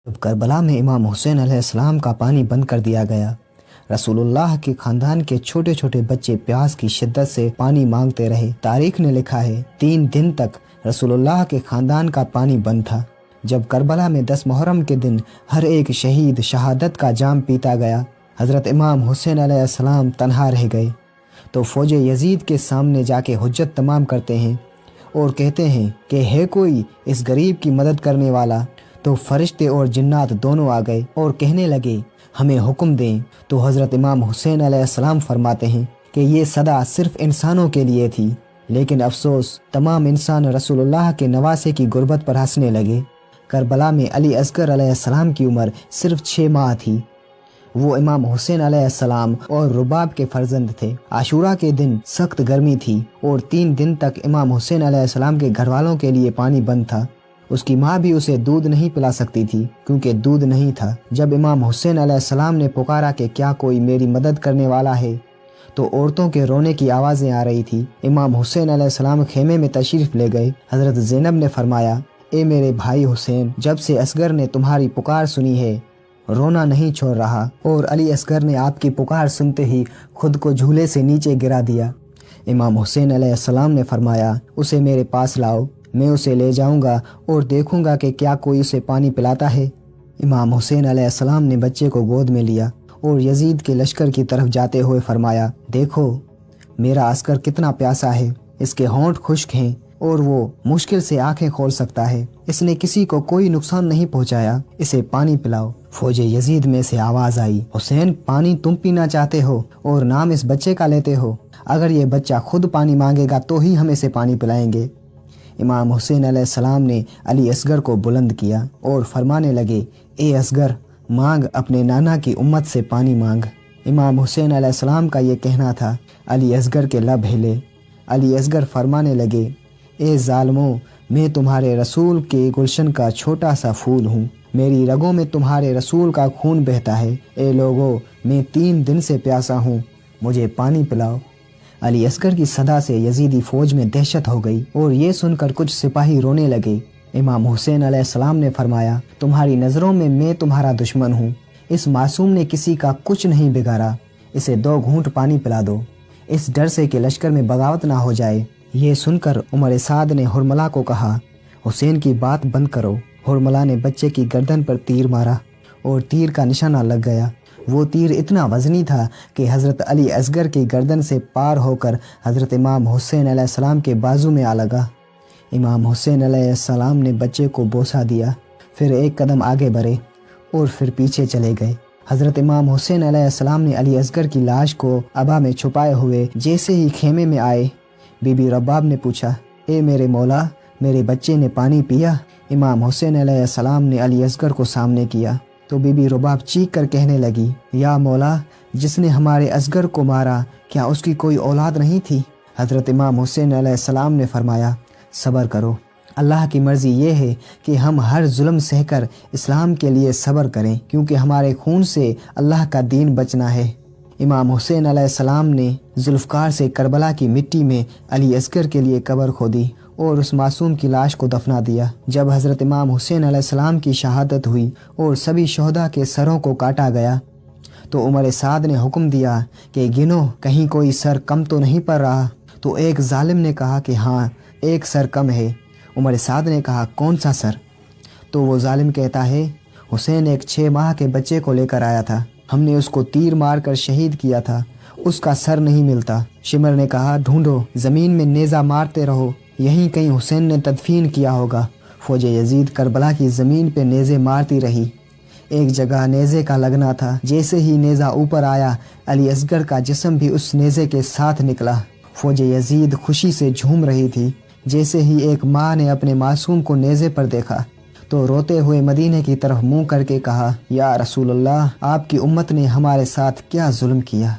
جب کربلا میں امام حسین علیہ السلام کا پانی بند کر دیا گیا، رسول اللہ کے خاندان کے چھوٹے چھوٹے بچے پیاس کی شدت سے پانی مانگتے رہے۔ تاریخ نے لکھا ہے 3 دن تک رسول اللہ کے خاندان کا پانی بند تھا۔ جب کربلا میں 10 محرم کے دن ہر ایک شہید شہادت کا جام پیتا گیا، حضرت امام حسین علیہ السلام تنہا رہ گئے تو فوج یزید کے سامنے جا کے حجت تمام کرتے ہیں اور کہتے ہیں کہ ہے کوئی اس غریب کی مدد کرنے والا؟ تو فرشتے اور جنات دونوں آ گئے اور کہنے لگے ہمیں حکم دیں۔ تو حضرت امام حسین علیہ السلام فرماتے ہیں کہ یہ صدا صرف انسانوں کے لیے تھی، لیکن افسوس تمام انسان رسول اللہ کے نواسے کی غربت پر ہنسنے لگے۔ کربلا میں علی اصغر علیہ السلام کی عمر صرف 6 ماہ تھی۔ وہ امام حسین علیہ السلام اور رباب کے فرزند تھے۔ عاشورہ کے دن سخت گرمی تھی اور 3 دن تک امام حسین علیہ السلام کے گھر والوں کے لیے پانی بند تھا۔ اس کی ماں بھی اسے دودھ نہیں پلا سکتی تھی کیونکہ دودھ نہیں تھا۔ جب امام حسین علیہ السلام نے پکارا کہ کیا کوئی میری مدد کرنے والا ہے، تو عورتوں کے رونے کی آوازیں آ رہی تھی۔ امام حسین علیہ السلام خیمے میں تشریف لے گئے۔ حضرت زینب نے فرمایا، اے میرے بھائی حسین، جب سے اصغر نے تمہاری پکار سنی ہے رونا نہیں چھوڑ رہا۔ اور علی اصغر نے آپ کی پکار سنتے ہی خود کو جھولے سے نیچے گرا دیا۔ امام حسین علیہ السلام نے فرمایا، اسے میرے پاس لاؤ، میں اسے لے جاؤں گا اور دیکھوں گا کہ کیا کوئی اسے پانی پلاتا ہے۔ امام حسین علیہ السلام نے بچے کو گود میں لیا اور یزید کے لشکر کی طرف جاتے ہوئے فرمایا، دیکھو میرا عسکر کتنا پیاسا ہے، اس کے ہونٹ خشک ہیں اور وہ مشکل سے آنکھیں کھول سکتا ہے، اس نے کسی کو کوئی نقصان نہیں پہنچایا، اسے پانی پلاؤ۔ فوج یزید میں سے آواز آئی، حسین پانی تم پینا چاہتے ہو اور نام اس بچے کا لیتے ہو؟ اگر یہ بچہ خود پانی مانگے گا تو ہی ہم اسے پانی پلائیں گے۔ امام حسین علیہ السلام نے علی اصغر کو بلند کیا اور فرمانے لگے، اے اصغر مانگ، اپنے نانا کی امت سے پانی مانگ۔ امام حسین علیہ السلام کا یہ کہنا تھا، علی اصغر کے لب ہلے۔ علی اصغر فرمانے لگے، اے ظالموں، میں تمہارے رسول کے گلشن کا چھوٹا سا پھول ہوں، میری رگوں میں تمہارے رسول کا خون بہتا ہے۔ اے لوگو، میں 3 دن سے پیاسا ہوں، مجھے پانی پلاؤ۔ علی اصغر کی صدا سے یزیدی فوج میں دہشت ہو گئی اور یہ سن کر کچھ سپاہی رونے لگے۔ امام حسین علیہ السلام نے فرمایا، تمہاری نظروں میں تمہارا دشمن ہوں، اس معصوم نے کسی کا کچھ نہیں بگاڑا، اسے 2 گھونٹ پانی پلا دو، اس ڈر سے کہ لشکر میں بغاوت نہ ہو جائے۔ یہ سن کر عمر سعد نے حرملہ کو کہا، حسین کی بات بند کرو۔ حرملہ نے بچے کی گردن پر تیر مارا اور تیر کا نشانہ لگ گیا۔ وہ تیر اتنا وزنی تھا کہ حضرت علی اصغر کی گردن سے پار ہو کر حضرت امام حسین علیہ السلام کے بازو میں آ لگا۔ امام حسین علیہ السلام نے بچے کو بوسہ دیا، پھر 1 قدم آگے بڑھے اور پھر پیچھے چلے گئے۔ حضرت امام حسین علیہ السلام نے علی اصغر کی لاش کو عبا میں چھپائے ہوئے جیسے ہی خیمے میں آئے، بی بی رباب نے پوچھا، اے میرے مولا، میرے بچے نے پانی پیا؟ امام حسین علیہ السلام نے علی اصغر کو سامنے کیا تو بی بی رباب چیخ کر کہنے لگی، یا مولا، جس نے ہمارے اصغر کو مارا کیا اس کی کوئی اولاد نہیں تھی؟ حضرت امام حسین علیہ السلام نے فرمایا، صبر کرو، اللہ کی مرضی یہ ہے کہ ہم ہر ظلم سہ کر اسلام کے لیے صبر کریں، کیونکہ ہمارے خون سے اللہ کا دین بچنا ہے۔ امام حسین علیہ السلام نے ذوالفقار سے کربلا کی مٹی میں علی اصغر کے لیے قبر کھودی اور اس معصوم کی لاش کو دفنا دیا۔ جب حضرت امام حسین علیہ السلام کی شہادت ہوئی اور سبھی شہداء کے سروں کو کاٹا گیا تو عمر سعد نے حکم دیا کہ گنو، کہیں کوئی سر کم تو نہیں پڑ رہا؟ تو ایک ظالم نے کہا کہ ہاں، 1 سر کم ہے۔ عمر سعد نے کہا، کون سا سر؟ تو وہ ظالم کہتا ہے، حسین ایک 6 ماہ کے بچے کو لے کر آیا تھا، ہم نے اس کو تیر مار کر شہید کیا تھا، اس کا سر نہیں ملتا۔ شمر نے کہا، ڈھونڈو، زمین میں نیزہ مارتے رہو، یہیں کہیں حسین نے تدفین کیا ہوگا۔ فوج یزید کربلا کی زمین پہ نیزے مارتی رہی، ایک جگہ نیزے کا لگنا تھا، جیسے ہی نیزہ اوپر آیا علی اصغر کا جسم بھی اس نیزے کے ساتھ نکلا۔ فوج یزید خوشی سے جھوم رہی تھی، جیسے ہی ایک ماں نے اپنے معصوم کو نیزے پر دیکھا تو روتے ہوئے مدینے کی طرف منہ کر کے کہا، یا رسول اللہ، آپ کی امت نے ہمارے ساتھ کیا ظلم کیا۔